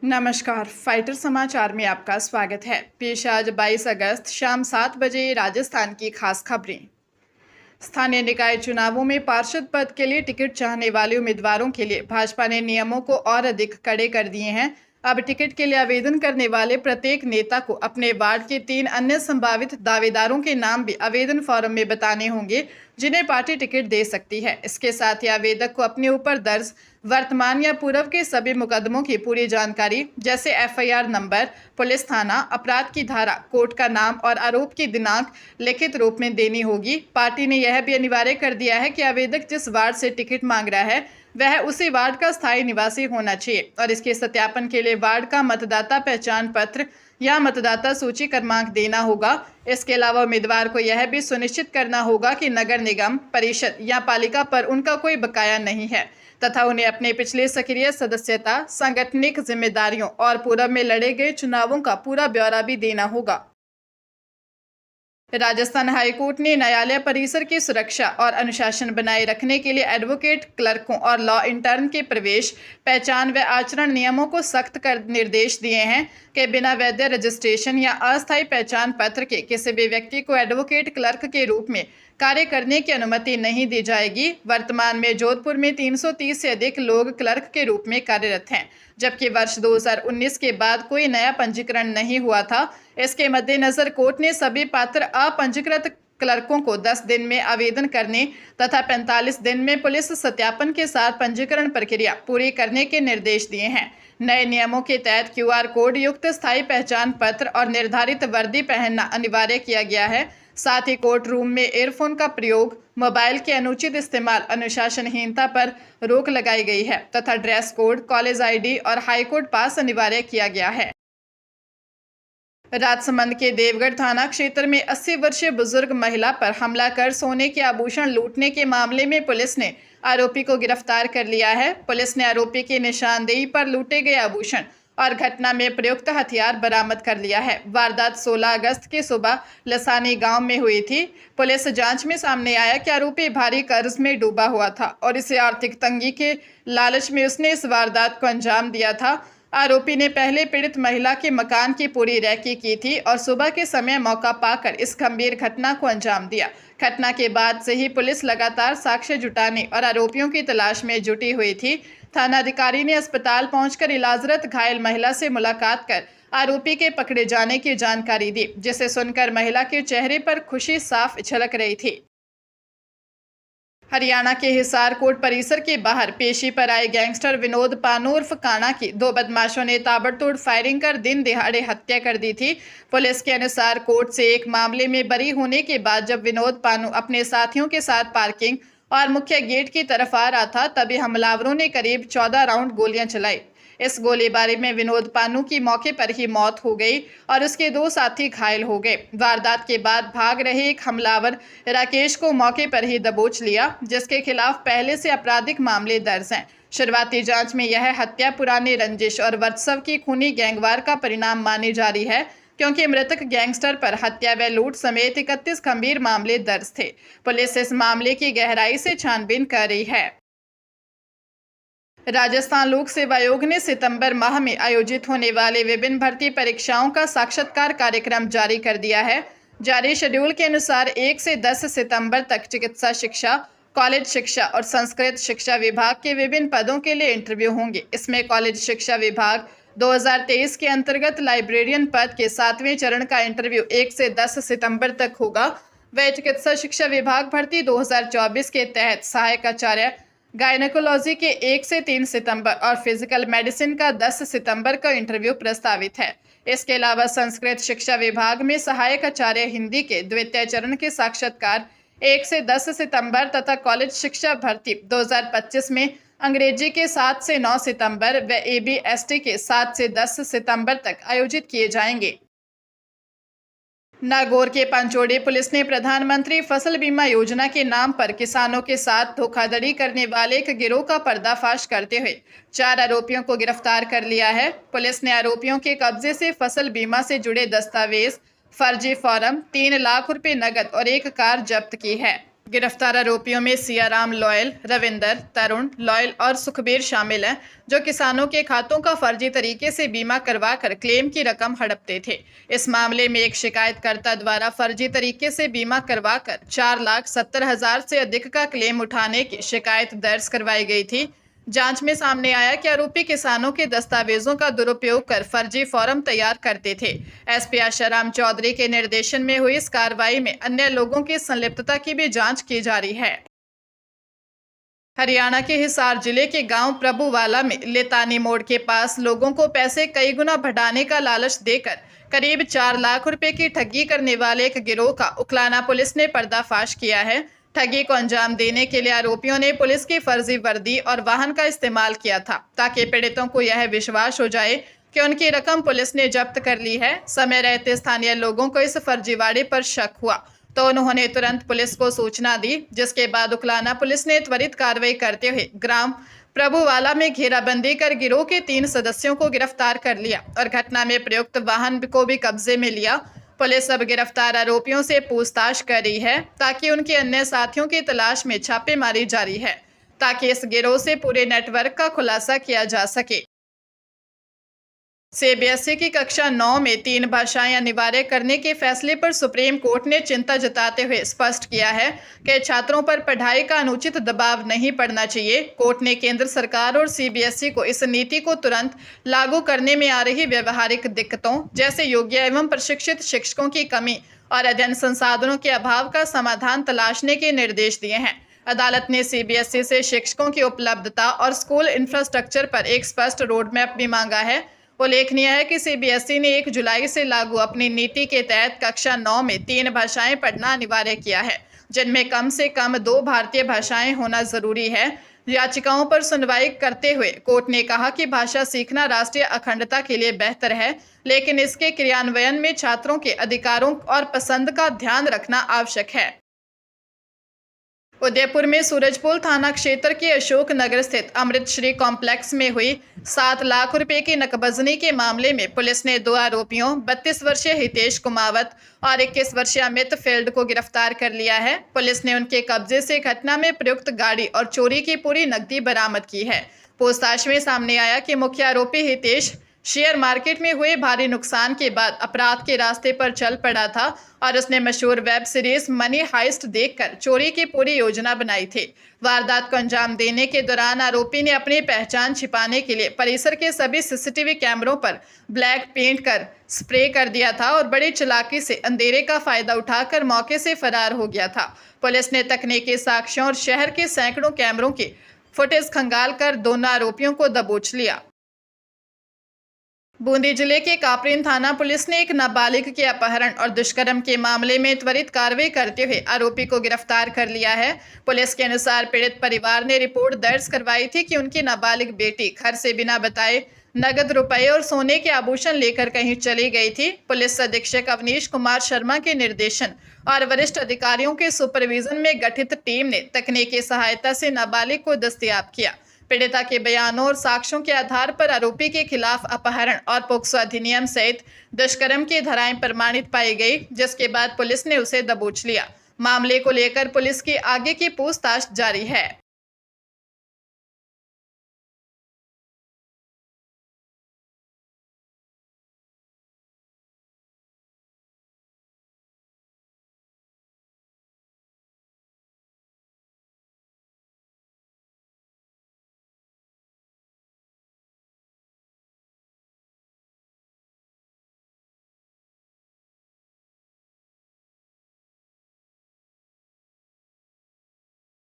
नमस्कार, फाइटर समाचार में आपका स्वागत है। पेश आज 22 अगस्त शाम 7 बजे राजस्थान की खास खबरें। स्थानीय निकाय चुनावों में पार्षद पद के लिए टिकट चाहने वाले उम्मीदवारों के लिए भाजपा ने नियमों को और अधिक कड़े कर दिए हैं। अब टिकट के लिए आवेदन करने वाले प्रत्येक नेता को अपने वार्ड के 3 अन्य संभावित दावेदारों के नाम भी आवेदन फॉर्म में बताने होंगे, जिन्हें पार्टी टिकट दे सकती है। इसके साथ ही आवेदक को अपने ऊपर दर्ज वर्तमान या पूर्व के सभी मुकदमों की पूरी जानकारी, जैसे एफआईआर नंबर, पुलिस थाना, अपराध की धारा, कोर्ट का नाम और आरोप की दिनांक लिखित रूप में देनी होगी। पार्टी ने यह भी अनिवार्य कर दिया है कि आवेदक जिस वार्ड से टिकट मांग रहा है वह उसी वार्ड का स्थायी निवासी होना चाहिए और इसके सत्यापन के लिए वार्ड का मतदाता पहचान पत्र या मतदाता सूची क्रमांक देना होगा। इसके अलावा उम्मीदवार को यह भी सुनिश्चित करना होगा कि नगर निगम, परिषद या पालिका पर उनका कोई बकाया नहीं है तथा उन्हें अपने पिछले सक्रिय सदस्यता, सांगठनिक जिम्मेदारियों और पूर्व में लड़े गए चुनावों का पूरा ब्यौरा भी देना होगा। राजस्थान हाईकोर्ट ने न्यायालय परिसर की सुरक्षा और अनुशासन बनाए रखने के लिए एडवोकेट, क्लर्कों और लॉ इंटर्न के प्रवेश, पहचान व आचरण नियमों को सख्त कर निर्देश दिए हैं कि बिना वैध रजिस्ट्रेशन या अस्थायी पहचान पत्र के किसी भी व्यक्ति को एडवोकेट, क्लर्क के रूप में कार्य करने की अनुमति नहीं दी जाएगी। वर्तमान में जोधपुर में 330 से अधिक लोग क्लर्क के रूप में कार्यरत हैं, जबकि वर्ष 2019 के बाद कोई नया पंजीकरण नहीं हुआ था। इसके मद्देनजर कोर्ट ने सभी पात्र अपंजीकृत क्लर्कों को 10 दिन में आवेदन करने तथा 45 दिन में पुलिस सत्यापन के साथ पंजीकरण प्रक्रिया पूरी करने के निर्देश दिए हैं। नए नियमों के तहत क्यूआर कोड युक्त स्थायी पहचान पत्र और निर्धारित वर्दी पहनना अनिवार्य किया गया है। साथ ही कोर्ट रूम में ईयरफोन का प्रयोग, मोबाइल के अनुचित इस्तेमाल, अनुशासनहीनता पर रोक लगाई गई है तथा ड्रेस कोड, कॉलेज आईडी और हाईकोर्ट पास अनिवार्य किया गया है। राजसमंद के देवगढ़ थाना क्षेत्र में 80 वर्षीय बुजुर्ग महिला पर हमला कर सोने के आभूषण लूटने के मामले में पुलिस ने आरोपी को गिरफ्तार कर लिया है। पुलिस ने आरोपी की निशानदेही पर लूटे गए आभूषण और घटना में प्रयुक्त हथियार बरामद कर लिया है। वारदात 16 अगस्त की सुबह लसानी गांव में हुई थी। पुलिस जांच में सामने आया कि आरोपी भारी कर्ज में डूबा हुआ था और इसे आर्थिक तंगी के लालच में उसने इस वारदात को अंजाम दिया था। आरोपी ने पहले पीड़ित महिला के मकान की पूरी रैकी की थी और सुबह के समय मौका पाकर इस गंभीर घटना को अंजाम दिया। घटना के बाद से ही पुलिस लगातार साक्ष्य जुटाने और आरोपियों की तलाश में जुटी हुई थी। थाना अधिकारी ने अस्पताल पहुंचकर इलाजरत घायल महिला से मुलाकात कर आरोपी के पकड़े जाने की जानकारी दी, जिसे सुनकर महिला के चेहरे पर खुशी साफ झलक रही थी। हरियाणा के हिसार कोर्ट परिसर के बाहर पेशी पर आए गैंगस्टर विनोद पानू उर्फ काना की 2 बदमाशों ने ताबड़तोड़ फायरिंग कर दिन दिहाड़े हत्या कर दी थी। पुलिस के अनुसार कोर्ट से एक मामले में बरी होने के बाद जब विनोद पानू अपने साथियों के साथ पार्किंग और मुख्य गेट की तरफ आ रहा था, तभी हमलावरों ने करीब 14 राउंड गोलियां चलाई। इस गोलीबारी में विनोद पानू की मौके पर ही मौत हो गई और उसके 2 साथी घायल हो गए। वारदात के बाद भाग रहे एक हमलावर राकेश को मौके पर ही दबोच लिया, जिसके खिलाफ पहले से आपराधिक मामले दर्ज हैं। शुरुआती जांच में यह हत्या पुरानी रंजिश और वर्चस्व की खूनी गैंगवार का परिणाम मानी जा रही है, क्योंकि मृतक गैंगस्टर पर हत्या व लूट समेत 31 गंभीर मामले दर्ज थे। पुलिस इस मामले की गहराई से छानबीन कर रही है। राजस्थान लोक सेवा आयोग ने सितंबर माह में आयोजित होने वाले विभिन्न भर्ती परीक्षाओं का साक्षात्कार कार्यक्रम जारी कर दिया है। जारी शेड्यूल के अनुसार 1 से 10 सितंबर तक चिकित्सा शिक्षा, कॉलेज शिक्षा और संस्कृत शिक्षा विभाग के विभिन्न पदों के लिए इंटरव्यू होंगे। इसमें कॉलेज शिक्षा विभाग 2023 के अंतर्गत लाइब्रेरियन पद के 7वें चरण का इंटरव्यू 1 से 10 सितंबर तक होगा। वह चिकित्सा शिक्षा विभाग भर्ती 2024 के तहत सहायक आचार्य गायनेकोलॉजी के 1 से 3 सितंबर और फिजिकल मेडिसिन का 10 सितंबर का इंटरव्यू प्रस्तावित है। इसके अलावा संस्कृत शिक्षा विभाग में सहायक आचार्य हिंदी के द्वितीय चरण के साक्षात्कार 1 से 10 सितंबर तथा कॉलेज शिक्षा भर्ती 2025 में अंग्रेजी के 7 से 9 सितंबर व ABST के 7 से 10 सितंबर तक आयोजित किए जाएंगे। नागौर के पंचोड़ी पुलिस ने प्रधानमंत्री फसल बीमा योजना के नाम पर किसानों के साथ धोखाधड़ी करने वाले एक गिरोह का पर्दाफाश करते हुए 4 आरोपियों को गिरफ्तार कर लिया है। पुलिस ने आरोपियों के कब्जे से फसल बीमा से जुड़े दस्तावेज, फर्जी फॉर्म, 3 लाख रुपए नकद और एक कार जब्त की है। गिरफ्तार आरोपियों में सियाराम लॉयल, रविंदर, तरुण लॉयल और सुखबीर शामिल हैं, जो किसानों के खातों का फर्जी तरीके से बीमा करवाकर क्लेम की रकम हड़पते थे। इस मामले में एक शिकायतकर्ता द्वारा फर्जी तरीके से बीमा करवाकर 4,70,000 से अधिक का क्लेम उठाने की शिकायत दर्ज करवाई गई थी। जांच में सामने आया कि आरोपी किसानों के दस्तावेजों का दुरुपयोग कर फर्जी फॉर्म तैयार करते थे। एसपी आशाराम चौधरी के निर्देशन में हुई इस कार्रवाई में अन्य लोगों की संलिप्तता की भी जांच की जा रही है। हरियाणा के हिसार जिले के गांव प्रभुवाला में लेतानी मोड़ के पास लोगों को पैसे कई गुना बढ़ाने का लालच देकर करीब 4 लाख रुपए की ठगी करने वाले एक गिरोह का उकलाना पुलिस ने पर्दाफाश किया है। ठगी को अंजाम देने के लिए आरोपियों ने पुलिस की फर्जी वर्दी और वाहन का इस्तेमाल किया था, ताकि पीड़ितों को यह विश्वास हो जाए कि उनकी रकम पुलिस ने जब्त कर ली है। समय रहते स्थानीय लोगों को इस फर्जीवाड़े पर शक हुआ तो उन्होंने तुरंत पुलिस को सूचना दी, जिसके बाद उकलाना पुलिस ने त्वरित कार्रवाई करते हुए ग्राम प्रभुवाला में घेराबंदी कर गिरोह के 3 सदस्यों को गिरफ्तार कर लिया और घटना में प्रयुक्त वाहन को भी कब्जे में लिया। पुलिस अब गिरफ्तार आरोपियों से पूछताछ कर रही है, ताकि उनके अन्य साथियों की तलाश में छापेमारी जारी है, ताकि इस गिरोह से पूरे नेटवर्क का खुलासा किया जा सके। सीबीएसई की कक्षा 9 में 3 भाषाएं अनिवार्य करने के फैसले पर सुप्रीम कोर्ट ने चिंता जताते हुए स्पष्ट किया है कि छात्रों पर पढ़ाई का अनुचित दबाव नहीं पड़ना चाहिए। कोर्ट ने केंद्र सरकार और सीबीएसई को इस नीति को तुरंत लागू करने में आ रही व्यवहारिक दिक्कतों, जैसे योग्य एवं प्रशिक्षित शिक्षकों की कमी और अध्ययन संसाधनों के अभाव का समाधान तलाशने के निर्देश दिए हैं। अदालत ने सीबीएसई से शिक्षकों की उपलब्धता और स्कूल इंफ्रास्ट्रक्चर पर एक स्पष्ट रोड मैप भी मांगा है। उल्लेखनीय है कि सीबीएसई ने 1 जुलाई से लागू अपनी नीति के तहत कक्षा 9 में 3 भाषाएं पढ़ना अनिवार्य किया है, जिनमें कम से कम 2 भारतीय भाषाएं होना जरूरी है। याचिकाओं पर सुनवाई करते हुए कोर्ट ने कहा कि भाषा सीखना राष्ट्रीय अखंडता के लिए बेहतर है, लेकिन इसके क्रियान्वयन में छात्रों के अधिकारों और पसंद का ध्यान रखना आवश्यक है। उदयपुर में सूरजपुर थाना क्षेत्र के अशोक नगर स्थित अमृत श्री कॉम्प्लेक्स में हुई 7 लाख रुपए की नकबजनी के मामले में पुलिस ने 2 आरोपियों 32 वर्षीय हितेश कुमावत और 21 वर्षीय अमित फील्ड को गिरफ्तार कर लिया है। पुलिस ने उनके कब्जे से घटना में प्रयुक्त गाड़ी और चोरी की पूरी नकदी बरामद की है। पूछताछ में सामने आया कि मुख्य आरोपी हितेश शेयर मार्केट में हुए भारी नुकसान के बाद अपराध के रास्ते पर चल पड़ा था और उसने मशहूर वेब सीरीज मनी हाइस्ट देखकर चोरी की पूरी योजना बनाई थी। वारदात को अंजाम देने के दौरान आरोपी ने अपनी पहचान छिपाने के लिए परिसर के सभी सीसीटीवी कैमरों पर ब्लैक पेंट कर स्प्रे कर दिया था और बड़ी चालाकी से अंधेरे का फायदा उठाकर मौके से फरार हो गया था। पुलिस ने तकनीकी साक्ष्यों और शहर के सैकड़ों कैमरों की फुटेज खंगाल कर दोनों आरोपियों को दबोच लिया। बूंदी जिले के कापरीन थाना पुलिस ने एक नाबालिग के अपहरण और दुष्कर्म के मामले में त्वरित कार्रवाई करते हुए आरोपी को गिरफ्तार कर लिया है। पुलिस के अनुसार पीड़ित परिवार ने रिपोर्ट दर्ज करवाई थी कि उनकी नाबालिग बेटी घर से बिना बताए नगद रुपए और सोने के आभूषण लेकर कहीं चली गई थी। पुलिस अधीक्षक अवनीश कुमार शर्मा के निर्देशन और वरिष्ठ अधिकारियों के सुपरविजन में गठित टीम ने तकनीकी सहायता से नाबालिग को दस्तयाब किया। पीड़िता के बयानों और साक्ष्यों के आधार पर आरोपी के खिलाफ अपहरण और पोक्सो अधिनियम सहित दुष्कर्म की धाराएं प्रमाणित पाई गई, जिसके बाद पुलिस ने उसे दबोच लिया। मामले को लेकर पुलिस की आगे की पूछताछ जारी है।